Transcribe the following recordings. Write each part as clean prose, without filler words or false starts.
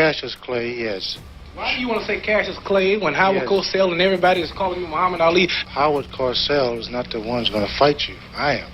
Cassius Clay, yes. Why do you want to say Cassius Clay when Howard Cosell and everybody is calling you Muhammad Ali? Howard Cosell is not the one who's going to fight you. I am.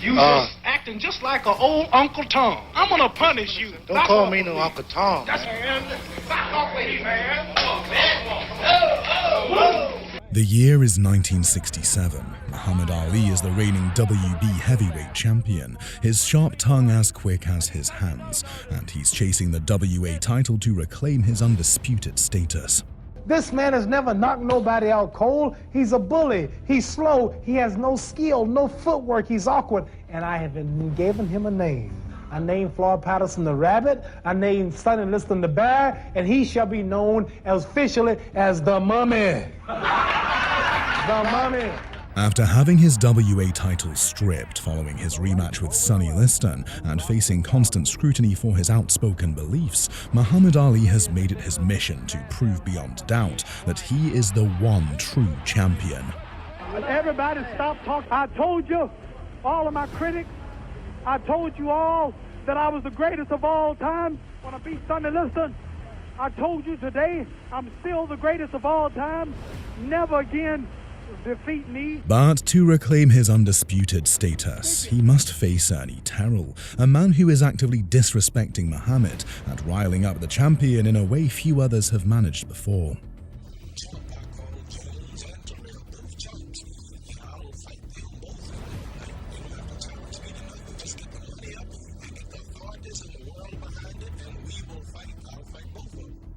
You just acting just like an old Uncle Tom. I'm going to punish you. Don't call me no Uncle Tom. That's back off with you, man. The year is 1967. Muhammad Ali is the reigning WB heavyweight champion, his sharp tongue as quick as his hands, and he's chasing the WA title to reclaim his undisputed status. This man has never knocked nobody out cold. He's a bully. He's slow. He has no skill, no footwork. He's awkward. And I have given him a name. I named Floyd Patterson the Rabbit. I named Sonny Liston the Bear. And he shall be known as officially as the Mummy. The Mummy. After having his WA title stripped following his rematch with Sonny Liston and facing constant scrutiny for his outspoken beliefs, Muhammad Ali has made it his mission to prove beyond doubt that he is the one true champion. Everybody stop talking. I told you, all of my critics, I told you all that I was the greatest of all time when I beat Sonny Liston. I told you today I'm still the greatest of all time. Never again defeat me. But to reclaim his undisputed status, he must face Ernie Terrell, a man who is actively disrespecting Muhammad and riling up the champion in a way few others have managed before.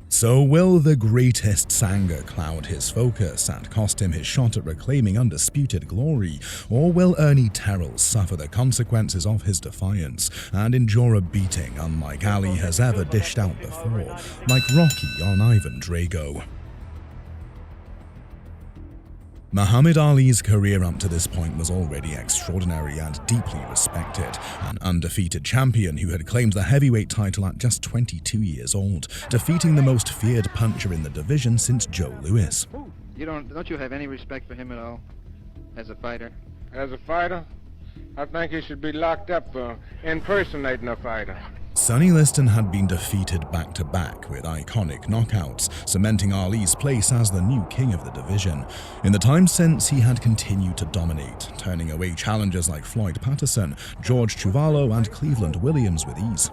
So will the greatest's anger cloud his focus and cost him his shot at reclaiming undisputed glory, or will Ernie Terrell suffer the consequences of his defiance and endure a beating unlike Ali has ever dished out before, like Rocky on Ivan Drago? Muhammad Ali's career up to this point was already extraordinary and deeply respected, an undefeated champion who had claimed the heavyweight title at just 22 years old, defeating the most feared puncher in the division since Joe Louis. Don't you have any respect for him at all, as a fighter? As a fighter? I think he should be locked up for impersonating a fighter. Sonny Liston had been defeated back-to-back with iconic knockouts, cementing Ali's place as the new king of the division. In the time since, he had continued to dominate, turning away challengers like Floyd Patterson, George Chuvalo, and Cleveland Williams with ease.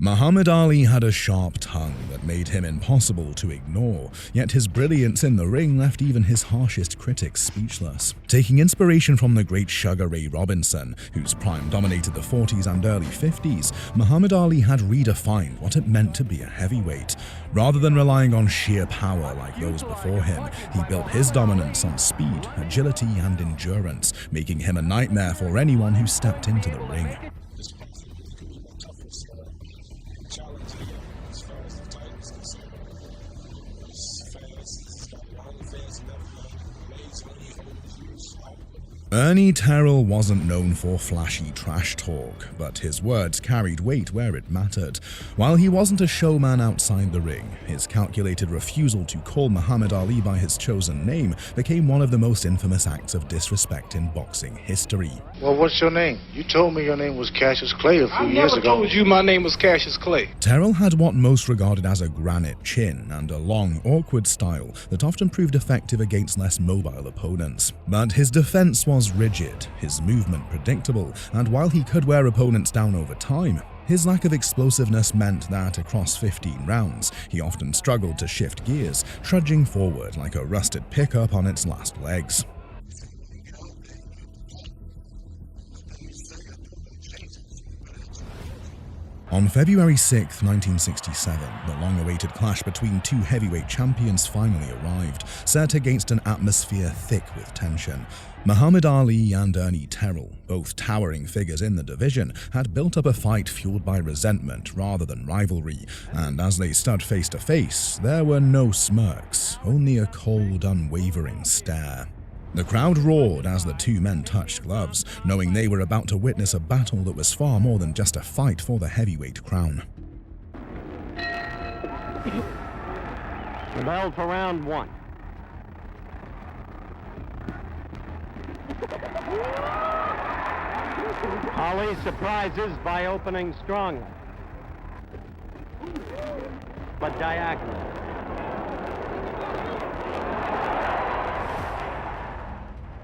Muhammad Ali had a sharp tongue that made him impossible to ignore, yet his brilliance in the ring left even his harshest critics speechless. Taking inspiration from the great Sugar Ray Robinson, whose prime dominated the 40s and early 50s, Muhammad Ali had redefined what it meant to be a heavyweight. Rather than relying on sheer power like those before him, he built his dominance on speed, agility, and endurance, making him a nightmare for anyone who stepped into the ring. Ernie Terrell wasn't known for flashy trash talk, but his words carried weight where it mattered. While he wasn't a showman outside the ring, his calculated refusal to call Muhammad Ali by his chosen name became one of the most infamous acts of disrespect in boxing history. Well, what's your name? You told me your name was Cassius Clay a few years ago. I never told you my name was Cassius Clay. Terrell had what most regarded as a granite chin and a long, awkward style that often proved effective against less mobile opponents. But his defense was rigid, his movement predictable, and while he could wear opponents down over time, his lack of explosiveness meant that across 15 rounds, he often struggled to shift gears, trudging forward like a rusted pickup on its last legs. On February 6, 1967, the long-awaited clash between two heavyweight champions finally arrived, set against an atmosphere thick with tension. Muhammad Ali and Ernie Terrell, both towering figures in the division, had built up a fight fueled by resentment rather than rivalry, and as they stood face to face, there were no smirks, only a cold, unwavering stare. The crowd roared as the two men touched gloves, knowing they were about to witness a battle that was far more than just a fight for the heavyweight crown. The bell for round one. Ali surprises by opening strongly. but diagonal.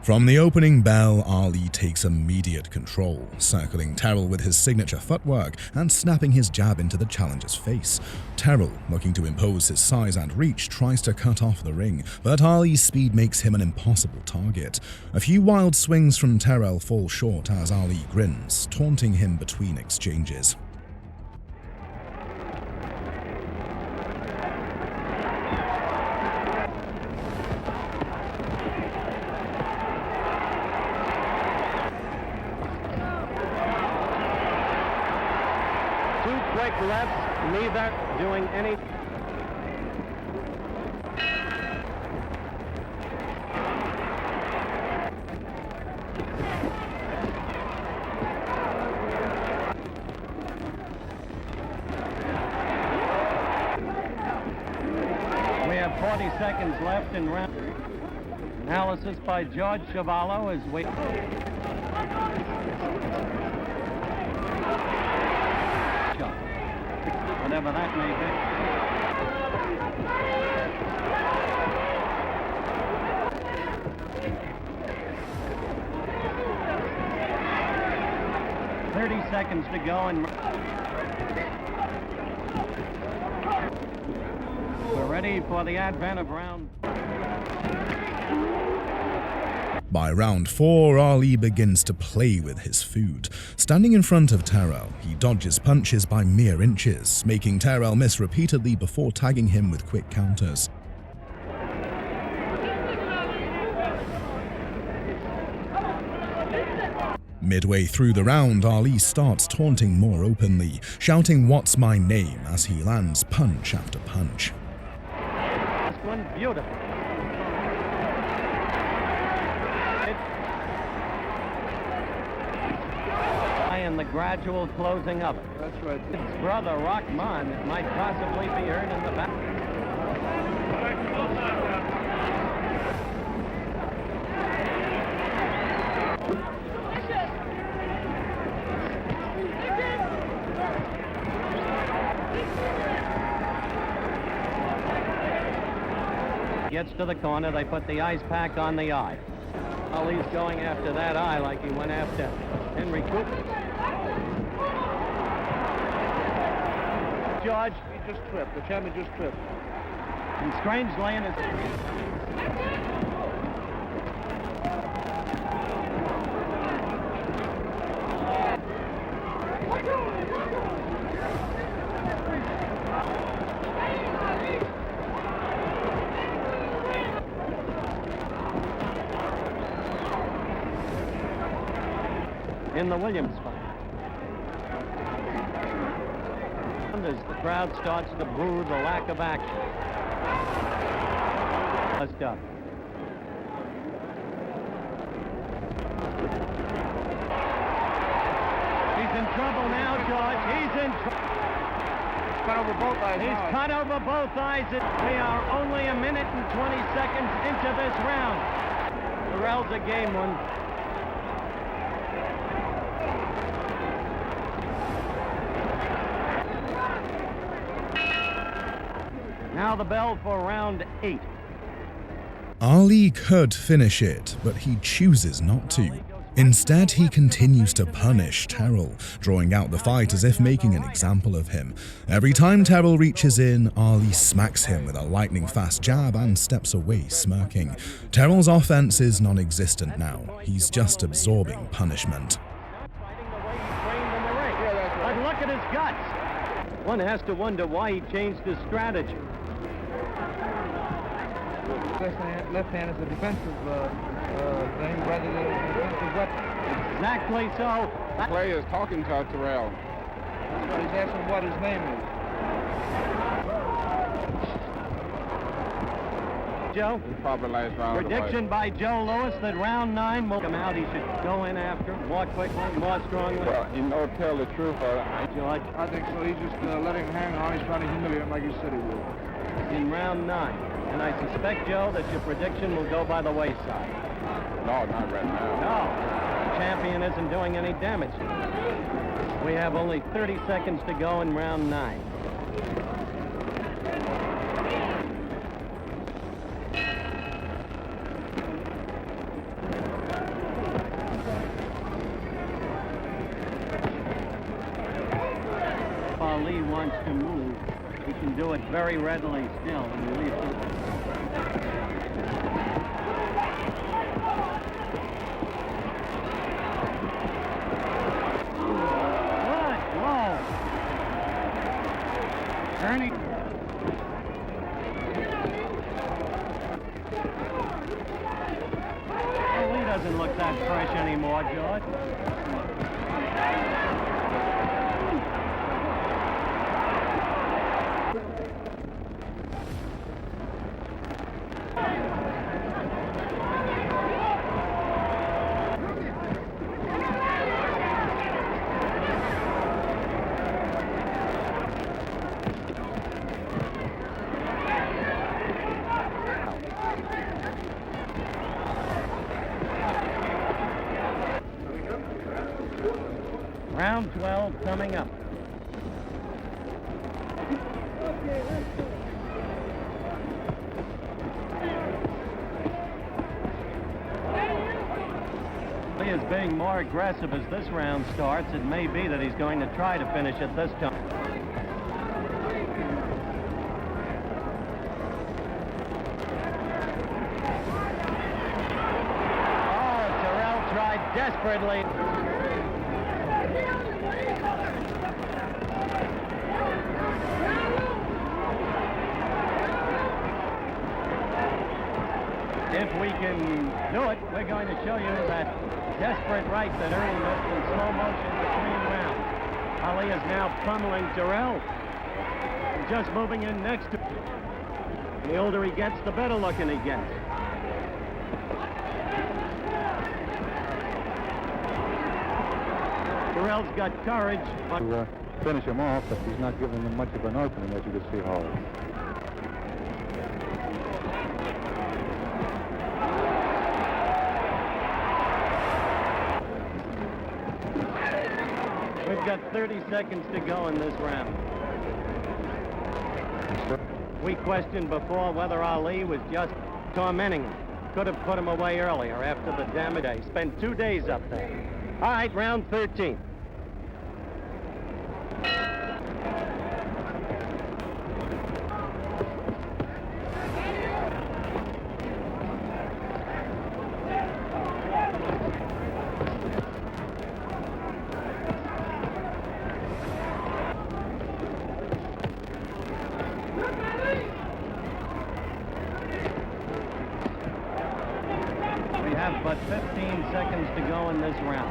From the opening bell, Ali takes immediate control, circling Terrell with his signature footwork and snapping his jab into the challenger's face. Terrell, looking to impose his size and reach, tries to cut off the ring, but Ali's speed makes him an impossible target. A few wild swings from Terrell fall short as Ali grins, taunting him between exchanges. Quick lefts, neither doing any. We have 40 seconds left in round. Analysis by George Chavallo as we. Whatever that may be. 30 seconds to go and we're ready for the advent of round. By round 4, Ali begins to play with his food. Standing in front of Terrell, he dodges punches by mere inches, making Terrell miss repeatedly before tagging him with quick counters. Midway through the round, Ali starts taunting more openly, shouting "What's my name?" as he lands punch after punch. This one beautiful. And the gradual closing of it. That's right. His brother Rahman might possibly be heard in the back. Gets to the corner, they put the ice pack on the eye. Ali's going after that eye like he went after Henry Cooper. George. He just tripped. The champion just tripped. And Strange Lane is. In the Williams fight. As the crowd starts to boo the lack of action. Let's go. He's in trouble now, George. He's in trouble. Cut over both eyes. He's cut over both eyes. We are only a minute and 20 seconds into this round. Terrell's a game one. Now the bell for round 8. Ali could finish it, but he chooses not to. Instead, he continues to punish Terrell, drawing out the fight as if making an example of him. Every time Terrell reaches in, Ali smacks him with a lightning-fast jab and steps away smirking. Terrell's offense is non-existent now. He's just absorbing punishment. But look at his guts. One has to wonder why he changed his strategy. Left hand is a defensive thing rather than a defensive weapon. Exactly so. Clay is talking to Terrell. That's what he's asking what his name is. Joe? Probably last round. Prediction by Joe Lewis that round 9 will come out. He should go in after more quickly, more strongly. Well, you know, tell the truth. George? I think so. He's just letting him hang on. He's trying to humiliate him like you said he would. In round 9. And I suspect, Joe, that your prediction will go by the wayside. No, not right now. No. The champion isn't doing any damage. We have only 30 seconds to go in round 9. can do it very readily still. And release it. What? Whoa! Ernie. Well, he doesn't look that fresh anymore, George. Round 12 coming up. He is being more aggressive as this round starts. It may be that he's going to try to finish it this time. Oh, Terrell tried desperately. If we can do it, we're going to show you that desperate right that Ernie missed in slow motion between rounds. Ali is now pummeling Terrell. Just moving in next to him. The older he gets, the better looking he gets. Terrell's got courage. To finish him off, but he's not giving him much of an opening, as you can see, Howard. We've got 30 seconds to go in this round. We questioned before whether Ali was just tormenting him. Could have put him away earlier after the damage. He spent 2 days up there. All right, round 13. We have but 15 seconds to go in this round.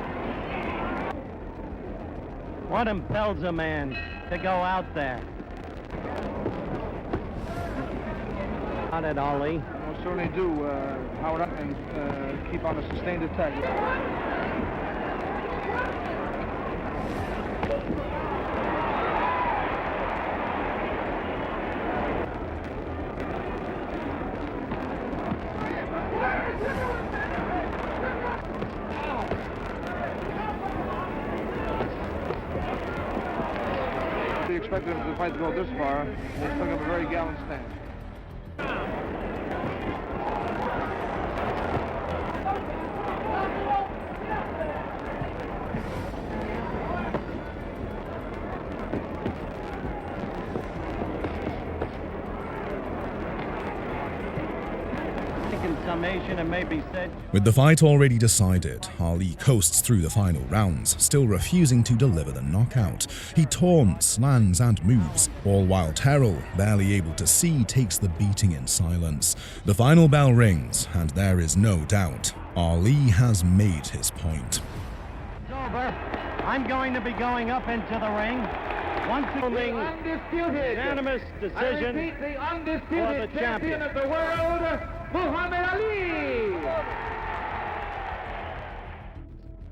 What impels a man to go out there? How did Ali? We'll certainly do, Howard, and keep on a sustained attack. We expected the fight to go this far. They took up a very gallant stand. In summation, it may be said. With the fight already decided, Ali coasts through the final rounds, still refusing to deliver the knockout. He taunts, lands and moves, all while Terrell, barely able to see, takes the beating in silence. The final bell rings, and there is no doubt, Ali has made his point. It's over. I'm going to be going up into the ring. Once again, Undisputed, unanimous decision I repeat, the undisputed for the champion of the world, Muhammad Ali!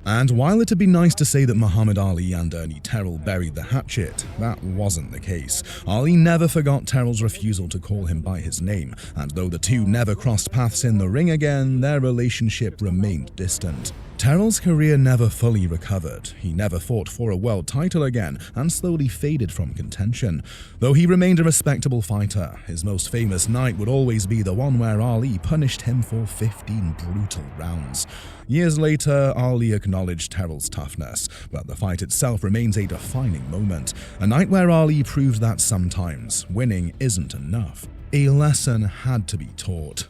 And while it had been nice to say that Muhammad Ali and Ernie Terrell buried the hatchet, that wasn't the case. Ali never forgot Terrell's refusal to call him by his name, and though the two never crossed paths in the ring again, their relationship remained distant. Terrell's career never fully recovered. He never fought for a world title again and slowly faded from contention. Though he remained a respectable fighter, his most famous night would always be the one where Ali punished him for 15 brutal rounds. Years later, Ali acknowledged Terrell's toughness, but the fight itself remains a defining moment, a night where Ali proved that sometimes winning isn't enough. A lesson had to be taught.